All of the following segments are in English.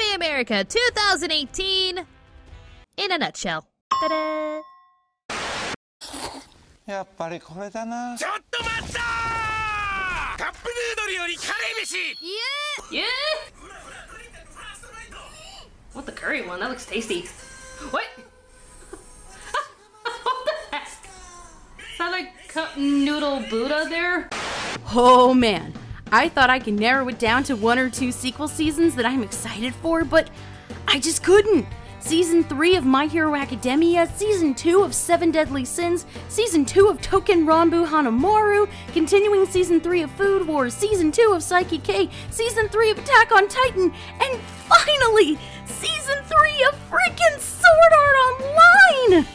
Anime America 2018 in a nutshell. Ta-da! やっぱりこれだな。ちょっと待ったー！カップヌードルよりカレー飯。 Yeah! Want the curry one? That looks tasty. What? What the heck? Is that like cup noodle Buddha there? Oh man, I thought I could narrow it down to 1 or 2 sequel seasons that I'm excited for, but I just couldn't. Season 3 of My Hero Academia, Season 2 of 7 Deadly Sins, Season 2 of Touken Ranbu Hanamaru, continuing Season 3 of Food Wars, Season 2 of Psyche K, Season 3 of Attack on Titan, and finally, Season 3 of freaking Sword Art Online!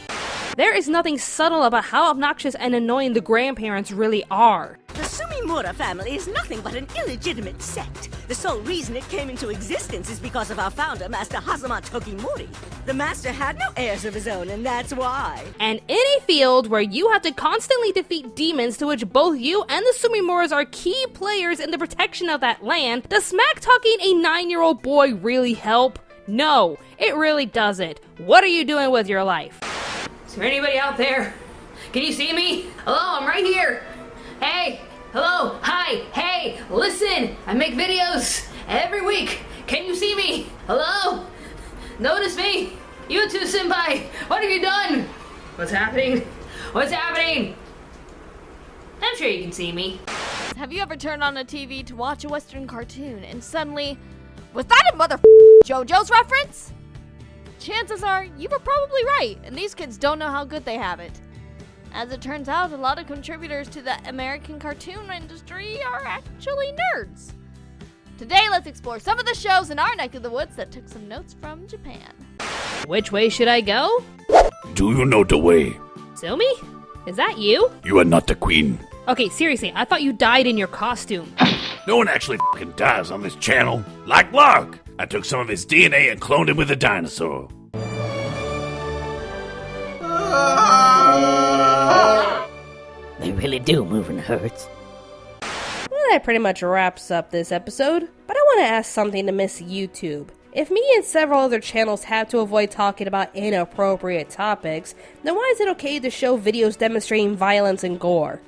There is nothing subtle about how obnoxious and annoying the grandparents really are. The Sumimura family is nothing but an illegitimate sect. The sole reason it came into existence is because of our founder, Master Hazama Tokimori. The master had no heirs of his own, and that's why. And in a field where you have to constantly defeat demons to which both you and the Sumimuras are key players in the protection of that land, does smack-talking a 9-year-old boy really help? No, it really doesn't. What are you doing with your life? Is there anybody out there? Can you see me? Hello, I'm right here. Hey, hello, hi, hey, listen, I make videos every week. Can you see me? Hello? Notice me? You too, senpai. What have you done? What's happening? What's happening? I'm sure you can see me. Have you ever turned on a TV to watch a Western cartoon and suddenly, was that a JoJo's reference? Chances are you were probably right, and these kids don't know how good they have it. As it turns out, a lot of contributors to the American cartoon industry are actually nerds. Today, let's explore some of the shows in our neck of the woods that took some notes from Japan. Which way should I go? Do you know the way? Sumi? Is that you? You are not the queen. Okay, seriously, I thought you died in your costume. No one actually f***ing dies on this channel. Like Lark. I took some of his DNA and cloned him with a dinosaur. They really do move in herds. Well, that pretty much wraps up this episode, but I want to ask something to Miss YouTube. If me and several other channels have to avoid talking about inappropriate topics, then why is it okay to show videos demonstrating violence and gore?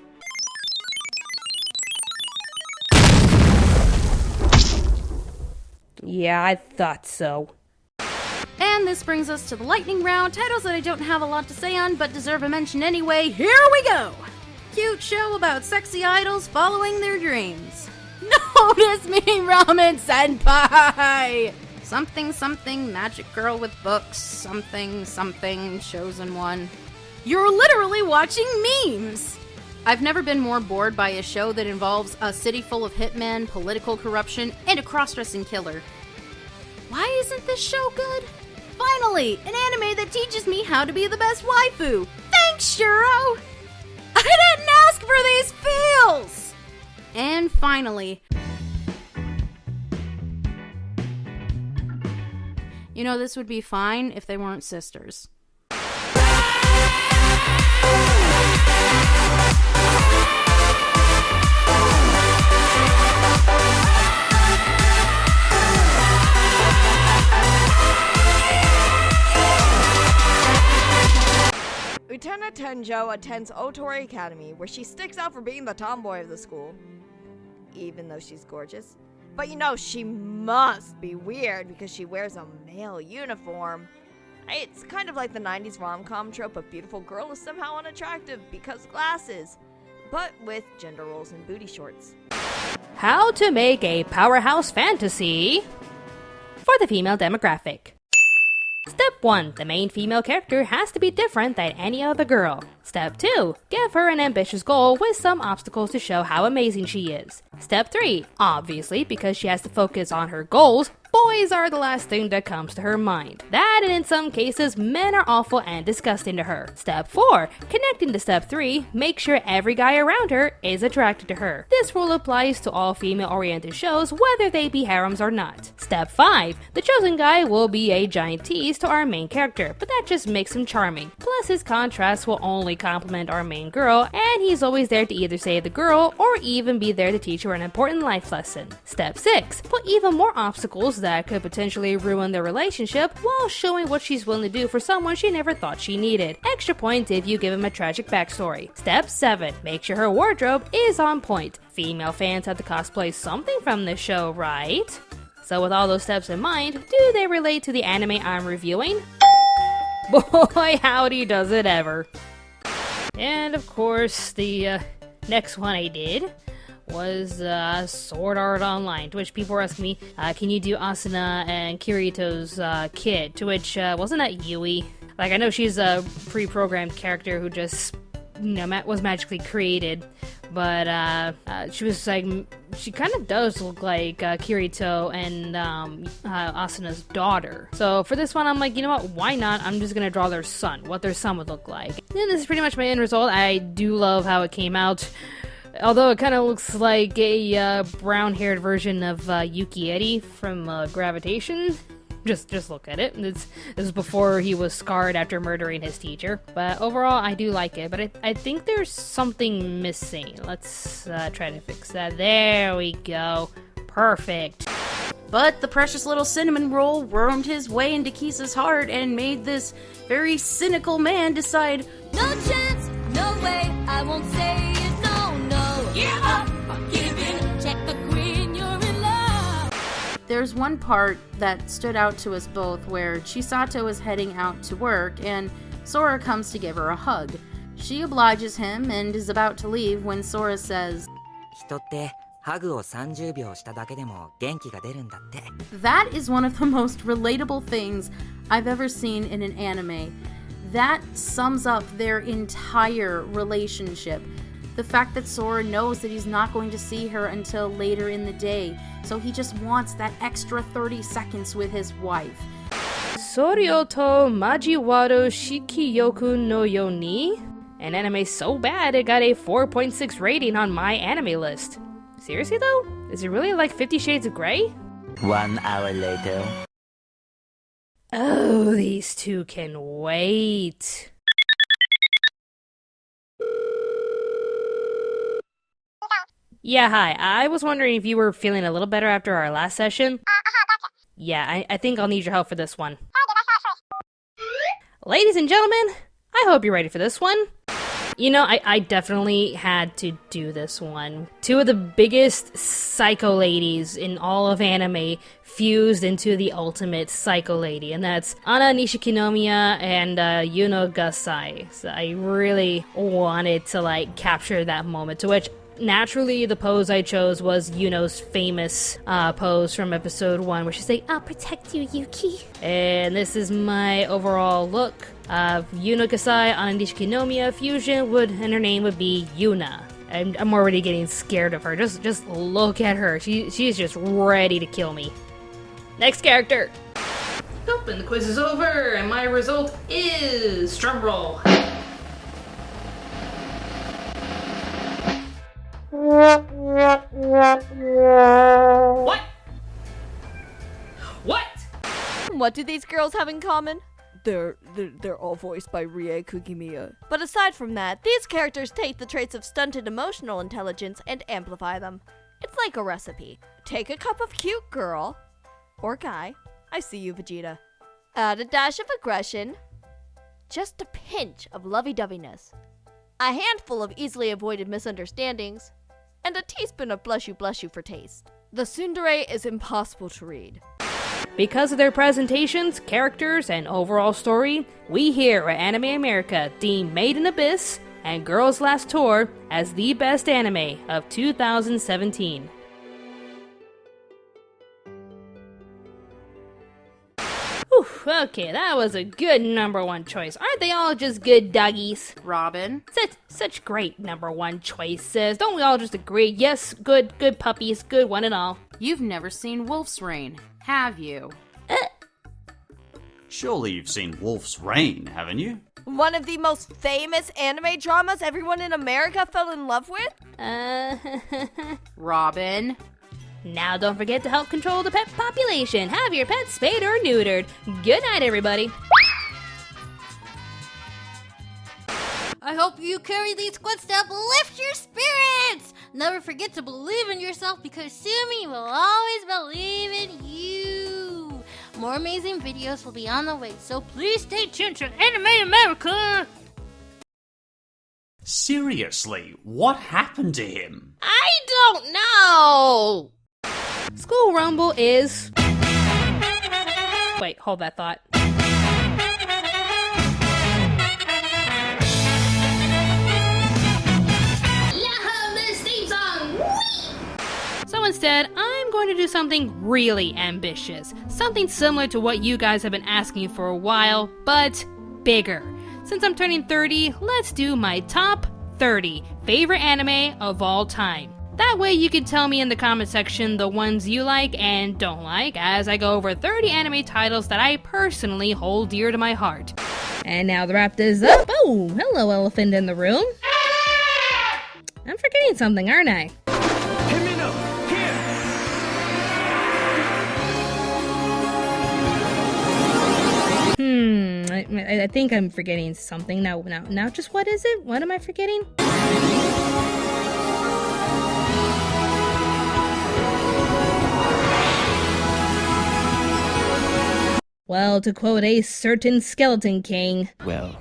Yeah, I thought so. And this brings us to the lightning round, titles that I don't have a lot to say on but deserve a mention anyway. Here we go! Cute show about sexy idols following their dreams. Notice me, Ramen Senpai! Something something magic girl with books, something something chosen one. You're literally watching memes! I've never been more bored by a show that involves a city full of hitmen, political corruption, and a cross-dressing killer. Why isn't this show good? Finally, an anime that teaches me how to be the best waifu! Thanks, Shuro! I didn't ask for these feels! And finally... You know, this would be fine if they weren't sisters. Lieutenant Tenjo attends Otori Academy, where she sticks out for being the tomboy of the school. Even though she's gorgeous. But you know, she must be weird because she wears a male uniform. It's kind of like the 90s rom-com trope of beautiful girl is somehow unattractive because glasses. But with gender roles and booty shorts. How to make a powerhouse fantasy for the female demographic. Step 1. The main female character has to be different than any other girl. Step 2. Give her an ambitious goal with some obstacles to show how amazing she is. Step 3. Obviously, because she has to focus on her goals, boys are the last thing that comes to her mind. That and in some cases, men are awful and disgusting to her. Step 4. Connecting to Step 3, make sure every guy around her is attracted to her. This rule applies to all female-oriented shows, whether they be harems or not. Step 5. The chosen guy will be a giant tease to our main character, but that just makes him charming. Plus, his contrast will only complement our main girl, and he's always there to either save the girl or even be there to teach her an important life lesson. Step 6. Put even more obstacles that could potentially ruin their relationship while showing what she's willing to do for someone she never thought she needed. Extra points if you give him a tragic backstory. Step 7. Make sure her wardrobe is on point. Female fans have to cosplay something from this show, right? So with all those steps in mind, do they relate to the anime I'm reviewing? Boy, howdy does it ever. And of course, the next one I did was Sword Art Online, to which people were asking me, can you do Asuna and Kirito's kid? To which, wasn't that Yui? Like, I know she's a pre-programmed character who just, was magically created, but she was like, she kind of does look like Kirito and Asuna's daughter. So for this one, I'm like, you know what, why not? I'm just gonna draw their son, what their son would look like. And this is pretty much my end result. I do love how it came out. Although it kind of looks like a brown-haired version of Yuki Eri from Gravitation. Just look at it. This is before he was scarred after murdering his teacher. But overall, I do like it. But I think there's something missing. Let's try to fix that. There we go. Perfect. But the precious little cinnamon roll wormed his way into Kisa's heart and made this very cynical man decide, no chance, no way, I won't say it, no, no. Give up, give in, check the queen, you're in love. There's one part that stood out to us both where Chisato is heading out to work and Sora comes to give her a hug. She obliges him and is about to leave when Sora says, 人ってハグを30秒しただけでも元気が出るんだって。 That is one of the most relatable things I've ever seen in an anime. That sums up their entire relationship. The fact that Sora knows that he's not going to see her until later in the day, so he just wants that extra 30 seconds with his wife. Soryo to Majiwaro Shikiyoku no yo ni? An anime so bad it got a 4.6 rating on my anime list. Seriously though? Is it really like 50 Shades of Grey? 1 hour later. Oh, these two can wait. Yeah, hi. I was wondering if you were feeling a little better after our last session. Yeah, I think I'll need your help for this one. Ladies and gentlemen, I hope you're ready for this one. You know, I definitely had to do this one. Two of the biggest psycho ladies in all of anime fused into the ultimate psycho lady, and that's Ana Nishikinomiya and Yuno Gasai. So I really wanted to, capture that moment, to which naturally, the pose I chose was Yuno's famous pose from episode 1, where she's like, I'll protect you, Yuki. And this is my overall look. Yuno Kasai on Nishikinomiya fusion and her name would be Yuna. I'm already getting scared of her. Just look at her. She's just ready to kill me. Next character. Oh, and the quiz is over, and my result is drumroll. What? What? What do these girls have in common? They're all voiced by Rie Kugimiya. But aside from that, these characters take the traits of stunted emotional intelligence and amplify them. It's like a recipe. Take a cup of cute girl, or guy, I see you, Vegeta. Add a dash of aggression, just a pinch of lovey-doveyness, a handful of easily avoided misunderstandings, and a teaspoon of blush you for taste. The tsundere is impossible to read. Because of their presentations, characters, and overall story, we here at Anime America deem Made in Abyss and Girls Last Tour as the best anime of 2017. Whew, okay, that was a good number 1 choice. Aren't they all just good doggies? Robyn. Such great number 1 choices. Don't we all just agree? Yes, good puppies, good one and all. You've never seen Wolf's Rain, have you? Surely you've seen Wolf's Rain, haven't you? One of the most famous anime dramas everyone in America fell in love with? Robyn. Now don't forget to help control the pet population. Have your pets spayed or neutered. Good night, everybody. I hope you carry these footsteps, lift your spirits! Never forget to believe in yourself because Sumi will always believe in you. More amazing videos will be on the way, so please stay tuned to Anime America! Seriously, what happened to him? I don't know! School Rumble is... Wait, hold that thought. So instead, I'm going to do something really ambitious. Something similar to what you guys have been asking for a while, but bigger. Since I'm turning 30, let's do my top 30 favorite anime of all time. That way you can tell me in the comment section the ones you like and don't like as I go over 30 anime titles that I personally hold dear to my heart. And now to wrap this up, oh, hello elephant in the room. I'm forgetting something, aren't I? I think I'm forgetting something. Now, just what is it? What am I forgetting? Well, to quote a certain Skeleton King, well,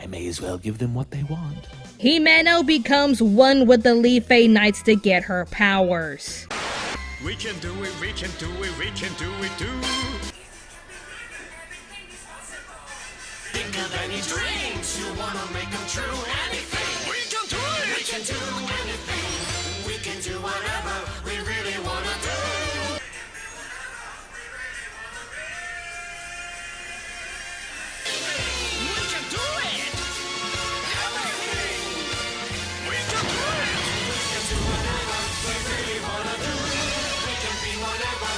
I may as well give them what they want. Himeno becomes one with the Leaf Knights to get her powers. We can do it, we can do it, we can do it too. Think of any dreams you wanna make them true. Anything we can do it. We can do anything. We can do whatever we really wanna do. We can do it. Everything. We can do it. We can do whatever we really wanna do. We can be whatever.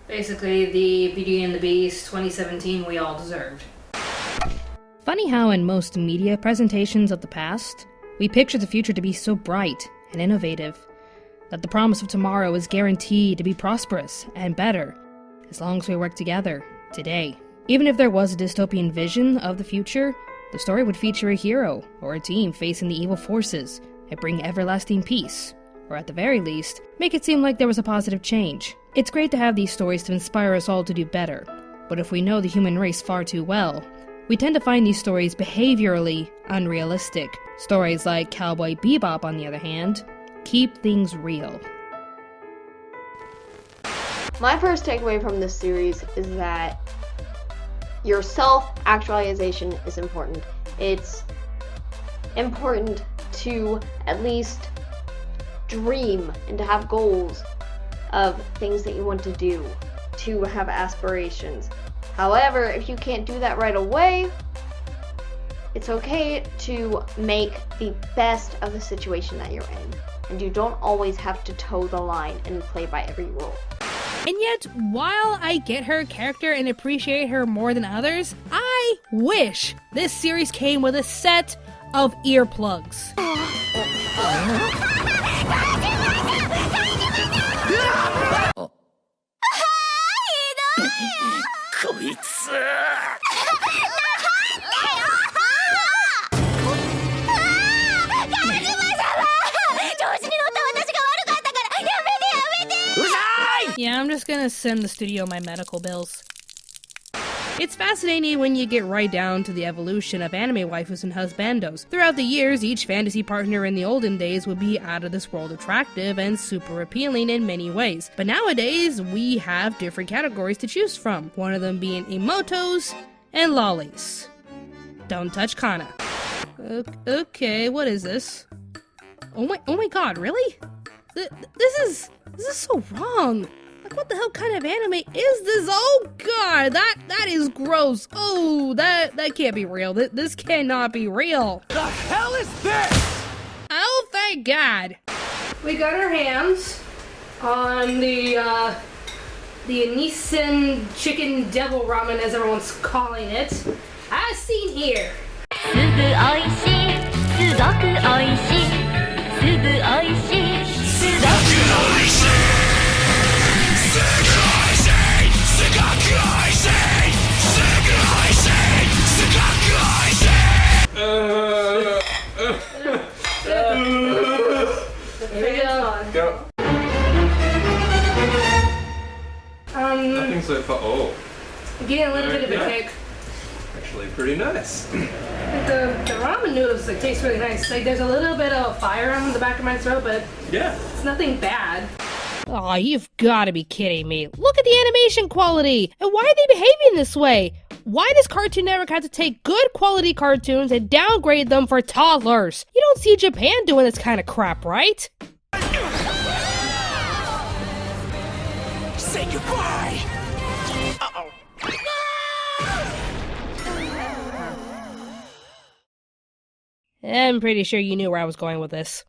Basically, the Beauty and the Beast 2017 we all deserved. Funny how in most media presentations of the past, we picture the future to be so bright and innovative, that the promise of tomorrow is guaranteed to be prosperous and better, as long as we work together, today. Even if there was a dystopian vision of the future, the story would feature a hero or a team facing the evil forces and bring everlasting peace, or at the very least, make it seem like there was a positive change. It's great to have these stories to inspire us all to do better, but if we know the human race far too well, we tend to find these stories behaviorally unrealistic. Stories like Cowboy Bebop, on the other hand, keep things real. My first takeaway from this series is that your self-actualization is important. It's important to at least dream and to have goals of things that you want to do, to have aspirations. However, if you can't do that right away, it's okay to make the best of the situation that you're in. And you don't always have to toe the line and play by every rule. And yet, while I get her character and appreciate her more than others, I wish this series came with a set of earplugs. Yeah, I'm just gonna send the studio my medical bills. It's fascinating when you get right down to the evolution of anime waifus and husbandos. Throughout the years, each fantasy partner in the olden days would be out of this world attractive and super appealing in many ways. But nowadays, we have different categories to choose from, one of them being emotos and lollies. Don't touch Kana. Okay, what is this? Oh my god, really? This is so wrong. Like, what the hell kind of anime is this? Oh god, that is gross. Oh, that can't be real. This cannot be real. The hell is this? Oh, thank god. we got our hands on the Nissan chicken devil ramen, as everyone's calling it, as seen here. すぐおいしいすごくおいしいすぐおいしいすごくおいしいすぐおいしいすごくおいしいすぐおいしいすごくおいしい Here we go. Nothing so far. Oh, I'm getting a little bit of a kick. actually pretty nice. The ramen noodles taste really nice. Like there's a little bit of fire on the back of my throat, but Yeah. it's nothing bad. Aw, you've got to be kidding me. Look at the animation quality! And why are they behaving this way? Why does Cartoon Network have to take good quality cartoons and downgrade them for toddlers? You don't see Japan doing this kind of crap, right? Say goodbye! Uh-oh. I'm pretty sure you knew where I was going with this.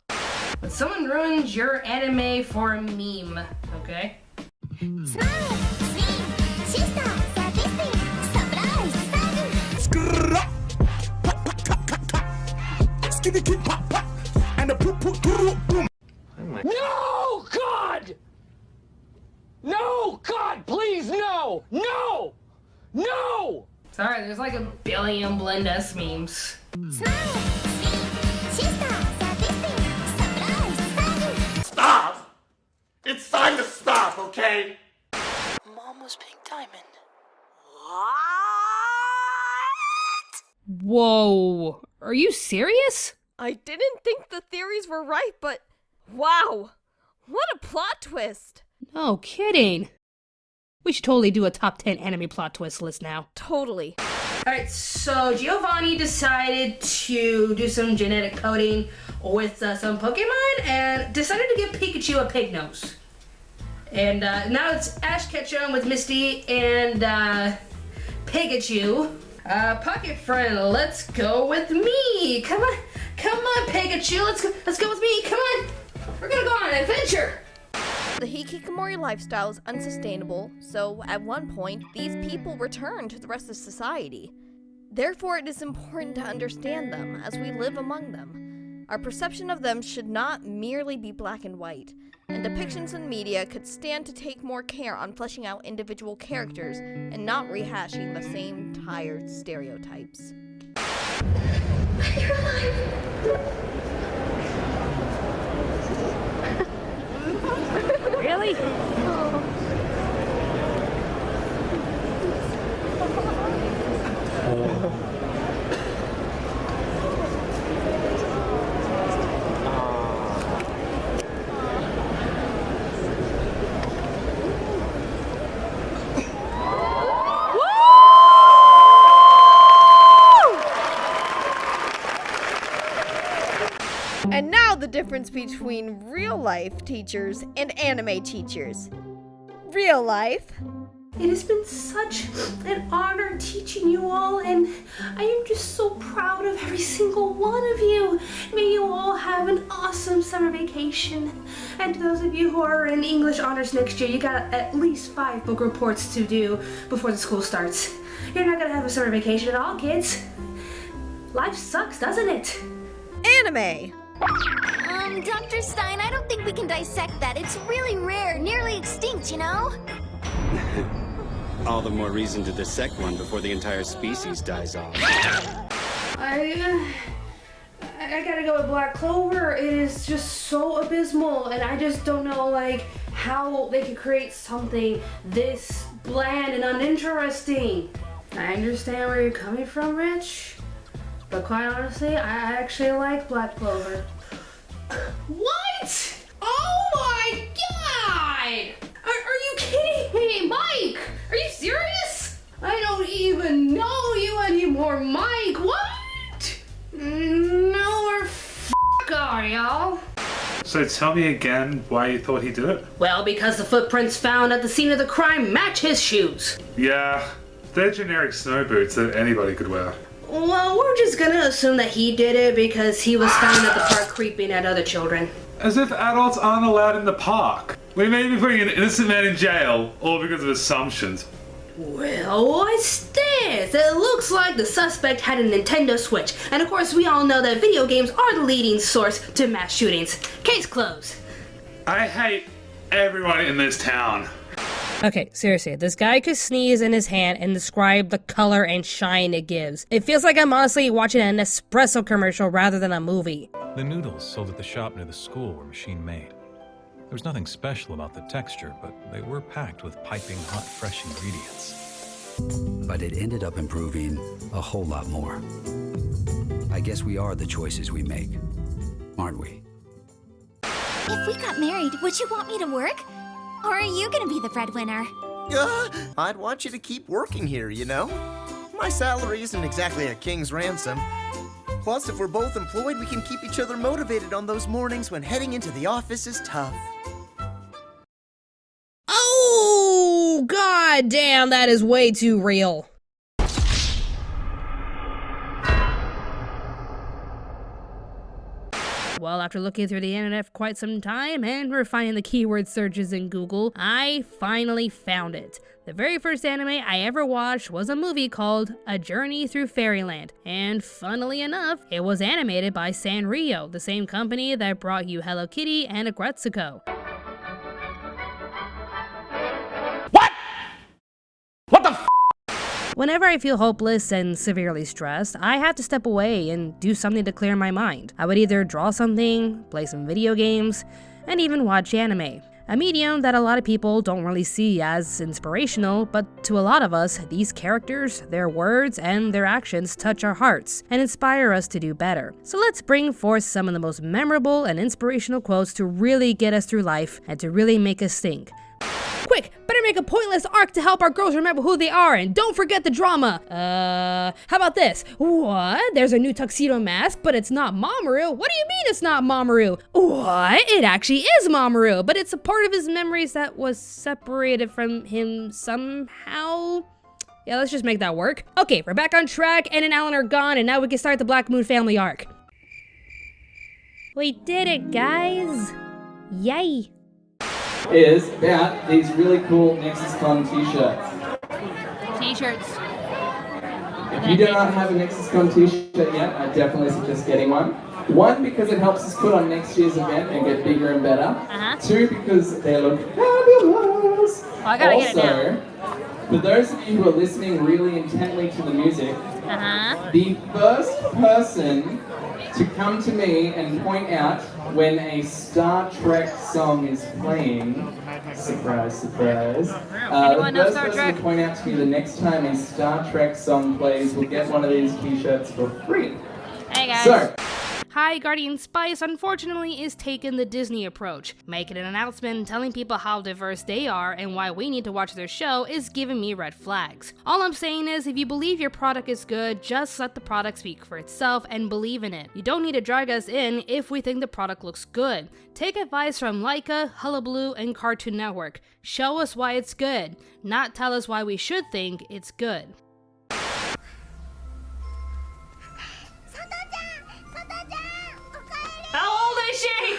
But someone ruined your anime for a meme, okay? No, God! No, God, please, no! No! No! Sorry, there's like a billion Blendes memes. Stop! It's time to stop, okay? Mama's pink diamond. Whoa, are you serious? I didn't think the theories were right, but wow, what a plot twist. No kidding. We should totally do a top 10 anime plot twist list now. Totally. Alright, so Giovanni decided to do some genetic coding with some Pokemon and decided to give Pikachu a pig nose. And now it's Ash Ketchum with Misty and Pikachu. Pocket friend, let's go with me. Come on, Pikachu, let's go with me. Come on, we're gonna go on an adventure. The hikikomori lifestyle is unsustainable, so at one point, these people return to the rest of society. Therefore, it is important to understand them as we live among them. Our perception of them should not merely be black and white, and depictions in media could stand to take more care on fleshing out individual characters and not rehashing the same tired stereotypes. You're alive. Really? And now the difference between real life teachers and anime teachers. Real life. It has been such an honor teaching you all, and I am just so proud of every single one of you. May you all have an awesome summer vacation. And to those of you who are in English honors next year, you got at least 5 book reports to do before the school starts. You're not gonna have a summer vacation at all, kids. Life sucks, doesn't it? Anime. Dr. Stein, I don't think we can dissect that. It's really rare, nearly extinct, you know? All the more reason to dissect one before the entire species dies off. I gotta go with Black Clover. It is just so abysmal, and I just don't know, like, how they could create something this bland and uninteresting. I understand where you're coming from, Rich, but quite honestly, I actually like Black Clover. What? Oh my god! Are you kidding me, Mike? Are you serious? I don't even know you anymore, Mike. What? No, we're are y'all. So tell me again why you thought he did it? Well, because the footprints found at the scene of the crime match his shoes. Yeah, they're generic snow boots that anybody could wear. Well, we're just gonna assume that he did it because he was found at the park creeping at other children. As if adults aren't allowed in the park. We may be putting an innocent man in jail, all because of assumptions. Well, what's this? It looks like the suspect had a Nintendo Switch. And of course, we all know that video games are the leading source to mass shootings. Case closed. I hate everyone in this town. Okay, seriously, this guy could sneeze in his hand and describe the color and shine it gives. It feels like I'm honestly watching an Nespresso commercial rather than a movie. The noodles sold at the shop near the school were machine-made. There was nothing special about the texture, but they were packed with piping hot, fresh ingredients. But it ended up improving a whole lot more. I guess we are the choices we make, aren't we? If we got married, would you want me to work? Or are you gonna be the breadwinner? I'd want you to keep working here, you know? My salary isn't exactly a king's ransom. Plus, if we're both employed, we can keep each other motivated on those mornings when heading into the office is tough. Oh, god damn, that is way too real. Well, after looking through the internet for quite some time and refining the keyword searches in Google, I finally found it. The very first anime I ever watched was a movie called A Journey Through Fairyland, and funnily enough, it was animated by Sanrio, the same company that brought you Hello Kitty and Agretsuko. Whenever I feel hopeless and severely stressed, I have to step away and do something to clear my mind. I would either draw something, play some video games, and even watch anime. A medium that a lot of people don't really see as inspirational, but to a lot of us, these characters, their words, and their actions touch our hearts and inspire us to do better. So let's bring forth some of the most memorable and inspirational quotes to really get us through life and to really make us think. Quick, better make a pointless arc to help our girls remember who they are, and don't forget the drama. How about this? What? There's a new tuxedo mask, but it's not Mamoru? What do you mean it's not Mamoru? What? It actually is Mamoru, but it's a part of his memories that was separated from him somehow. Yeah, let's just make that work. Okay, we're back on track, Ann and Alan are gone, and now we can start the Black Moon family arc. We did it, guys. Yay. Is about these really cool NexusCon t-shirts. T-shirts. If you do not have a NexusCon t-shirt yet, I definitely suggest getting one. One, because it helps us put on next year's event and get bigger and better. Two, because they look fabulous. Oh, I gotta get it now. For those of you who are listening really intently to the music, the first person to come to me and point out when a Star Trek song is playing, surprise, surprise, the first person to point out to me the next time a Star Trek song plays will get one of these t-shirts for free. Hey guys. So, Hi, Guardian Spice unfortunately is taking the Disney approach. Making an announcement telling people how diverse they are and why we need to watch their show is giving me red flags. All I'm saying is, if you believe your product is good, just let the product speak for itself and believe in it. You don't need to drag us in if we think the product looks good. Take advice from Laika, Hullabaloo, and Cartoon Network. Show us why it's good, not tell us why we should think it's good. How old is she?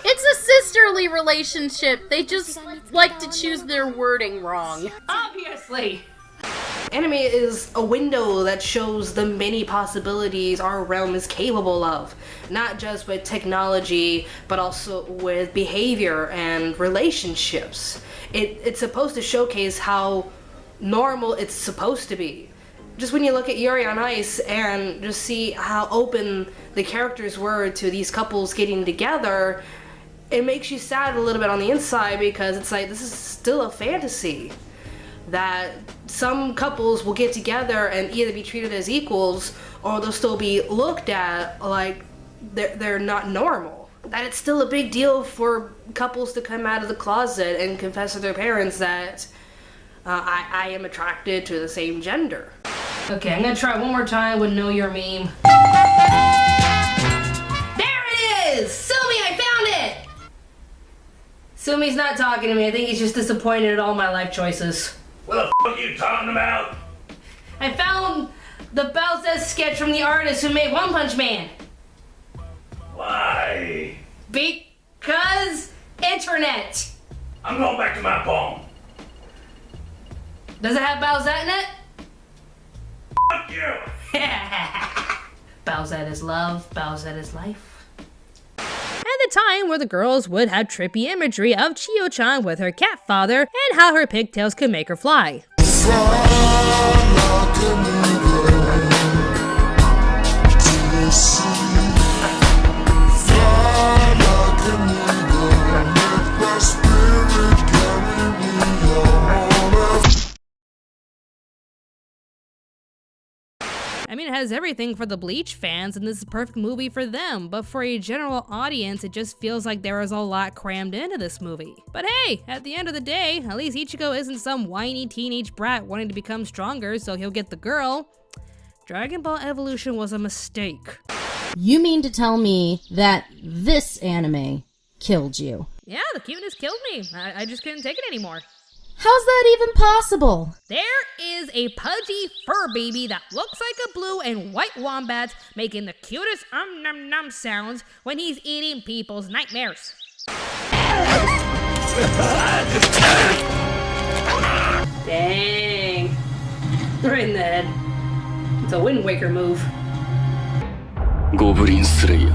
It's a sisterly relationship. They just like to choose their wording wrong. Obviously. Anime is a window that shows the many possibilities our realm is capable of. Not just with technology, but also with behavior and relationships. It's supposed to showcase how normal it's supposed to be. Just when you look at Yuri on Ice and just see how open the characters were to these couples getting together, it makes you sad a little bit on the inside, because it's like, this is still a fantasy. That some couples will get together and either be treated as equals, or they'll still be looked at like they're not normal. That it's still a big deal for couples to come out of the closet and confess to their parents that I am attracted to the same gender. Okay, I'm gonna try one more time with Know Your Meme. There it is! Sumi, I found it! Sumi's not talking to me. I think he's just disappointed at all my life choices. What the f*** are you talking about? I found the BOWSETTE sketch from the artist who made One Punch Man. What Why? Because internet. I'm going back to my phone. Does it have Bowsette in it? Fuck you! Bowsette is love, Bowsette is life. At the time where the girls would have trippy imagery of Chio-chan with her cat father and how her pigtails could make her fly. I mean, it has everything for the Bleach fans, and this is a perfect movie for them, but for a general audience, it just feels like there was a lot crammed into this movie. But hey, at the end of the day, at least Ichigo isn't some whiny teenage brat wanting to become stronger so he'll get the girl. Dragon Ball Evolution was a mistake. You mean to tell me that this anime killed you? Yeah, the cuteness killed me. I just couldn't take it anymore. How's that even possible? There is a pudgy fur baby that looks like a blue and white wombat making the cutest num num sounds when he's eating people's nightmares. Dang. Right in the head. It's a Wind Waker move. Goblin Slayer.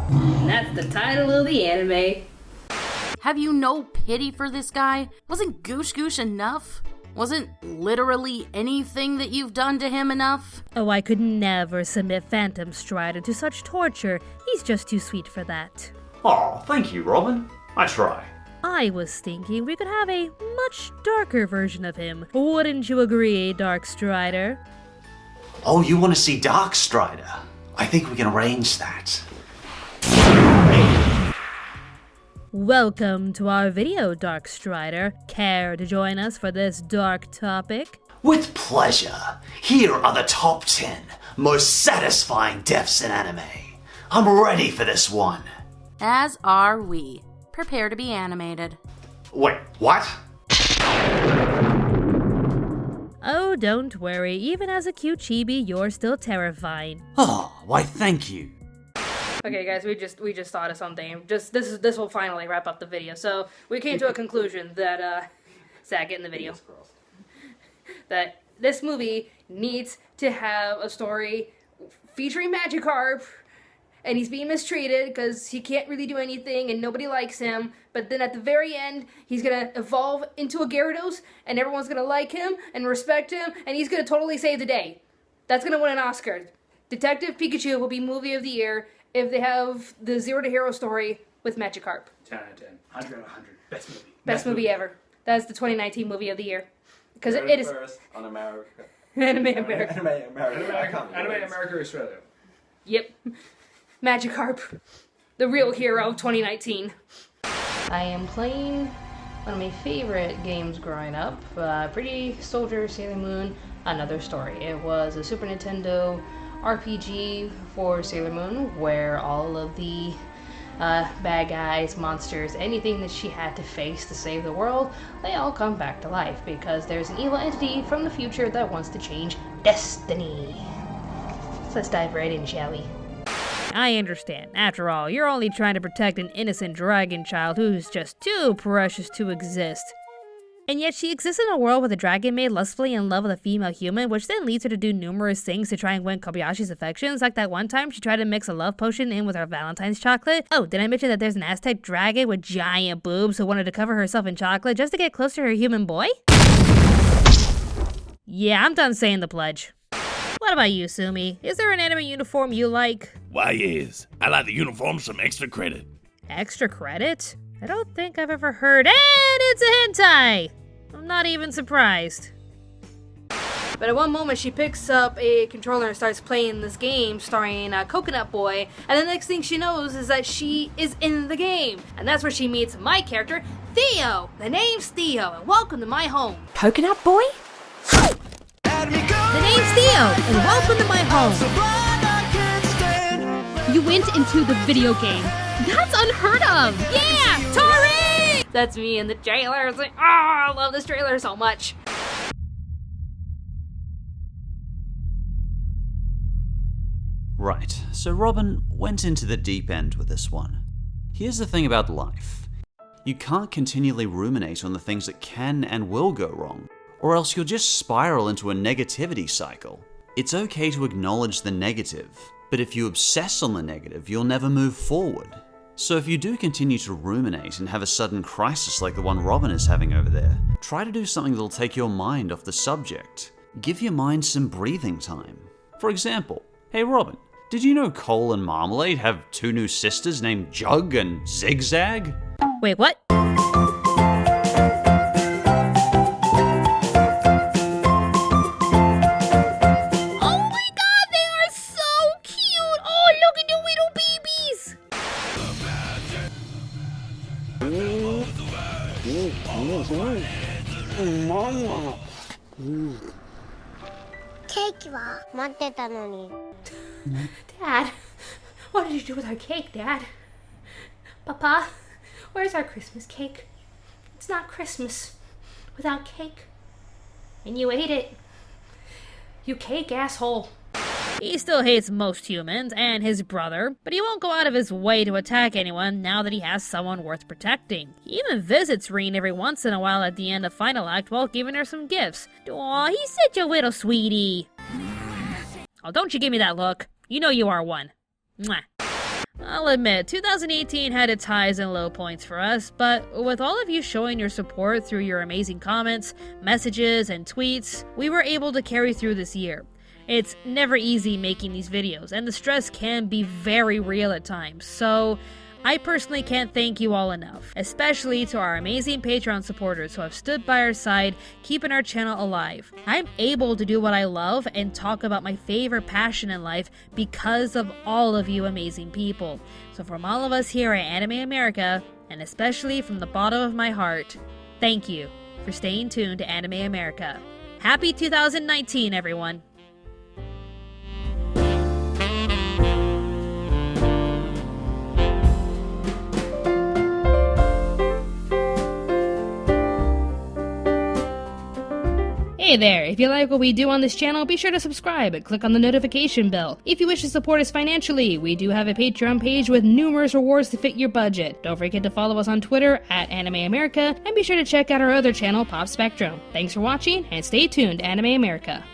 And that's the title of the anime. Have you no pity for this guy? Wasn't Goosh Goosh enough? Wasn't literally anything that you've done to him enough? Oh, I could never submit Phantom Strider to such torture. He's just too sweet for that. Oh, thank you, Robyn. I try. I was thinking we could have a much darker version of him. Wouldn't you agree, Dark Strider? Oh, you want to see Dark Strider? I think we can arrange that. Welcome to our video, Dark Strider. Care to join us for this dark topic? With pleasure. Here are the top 10 most satisfying deaths in anime. I'm ready for this one. As are we. Prepare to be animated. Wait, what? Oh, don't worry. Even as a cute chibi, you're still terrifying. Oh, why thank you. Okay, guys, we just thought of something. This will finally wrap up the video. So we came to a conclusion that Zach, get in the video. That this movie needs to have a story featuring Magikarp, and he's being mistreated because he can't really do anything and nobody likes him. But then at the very end, he's gonna evolve into a Gyarados, and everyone's gonna like him and respect him, and he's gonna totally save the day. That's gonna win an Oscar. Detective Pikachu will be movie of the year if they have the Zero to Hero story with Magikarp. 10 out of 10. 100 out of 100. Best movie. Best movie ever. That's the 2019 movie of the year. Because it is... First on America. Anime America. Anime America, Australia. Yep. Magikarp. The real hero of 2019. I am playing one of my favorite games growing up. Pretty Soldier Sailor Moon, Another Story. It was a Super Nintendo RPG for Sailor Moon where all of the bad guys, monsters, anything that she had to face to save the world, they all come back to life because there's an evil entity from the future that wants to change destiny. So let's dive right in, shall we? I understand. After all, you're only trying to protect an innocent dragon child who's just too precious to exist. And yet she exists in a world with a dragon made lustfully in love with a female human, which then leads her to do numerous things to try and win Kobayashi's affections, like that one time she tried to mix a love potion in with her Valentine's chocolate. Oh, did I mention that there's an Aztec dragon with giant boobs who wanted to cover herself in chocolate just to get close to her human boy? Yeah, I'm done saying the pledge. What about you, Sumi? Is there an anime uniform you like? Why, yes. I like the uniform, some extra credit. Extra credit? I don't think I've ever heard, and it's a hentai! I'm not even surprised. But at one moment she picks up a controller and starts playing this game starring Coconut Boy, and the next thing she knows is that she is in the game. And that's where she meets my character, Theo! The name's Theo, and welcome to my home. Coconut Boy? The name's Theo, and welcome to my home. You went into the video game. That's unheard of! Yeah! Tori! That's me in the trailer. It's like, oh, I love this trailer so much. Right, so Robyn went into the deep end with this one. Here's the thing about life. You can't continually ruminate on the things that can and will go wrong, or else you'll just spiral into a negativity cycle. It's okay to acknowledge the negative, but if you obsess on the negative, you'll never move forward. So if you do continue to ruminate and have a sudden crisis like the one Robyn is having over there, try to do something that'll take your mind off the subject. Give your mind some breathing time. For example, hey Robyn, did you know Cole and Marmalade have 2 new sisters named Jug and Zigzag? Wait, what? Mama. Dad, what did you do with our cake, Dad? Papa, where's our Christmas cake? It's not Christmas without cake. And you ate it. You cake asshole. He still hates most humans and his brother, but he won't go out of his way to attack anyone now that he has someone worth protecting. He even visits Reen every once in a while at the end of Final Act while giving her some gifts. Aw, he's such a little sweetie. Oh, don't you give me that look. You know you are one. Mwah. I'll admit, 2018 had its highs and low points for us, but with all of you showing your support through your amazing comments, messages, and tweets, we were able to carry through this year. It's never easy making these videos, and the stress can be very real at times, so I personally can't thank you all enough, especially to our amazing Patreon supporters who have stood by our side, keeping our channel alive. I'm able to do what I love and talk about my favorite passion in life because of all of you amazing people. So from all of us here at Anime America, and especially from the bottom of my heart, thank you for staying tuned to Anime America. Happy 2019, everyone! Hey there, if you like what we do on this channel, be sure to subscribe and click on the notification bell. If you wish to support us financially, we do have a Patreon page with numerous rewards to fit your budget. Don't forget to follow us on Twitter at Anime America, and be sure to check out our other channel, Pop Spectrum. Thanks for watching, and stay tuned to Anime America.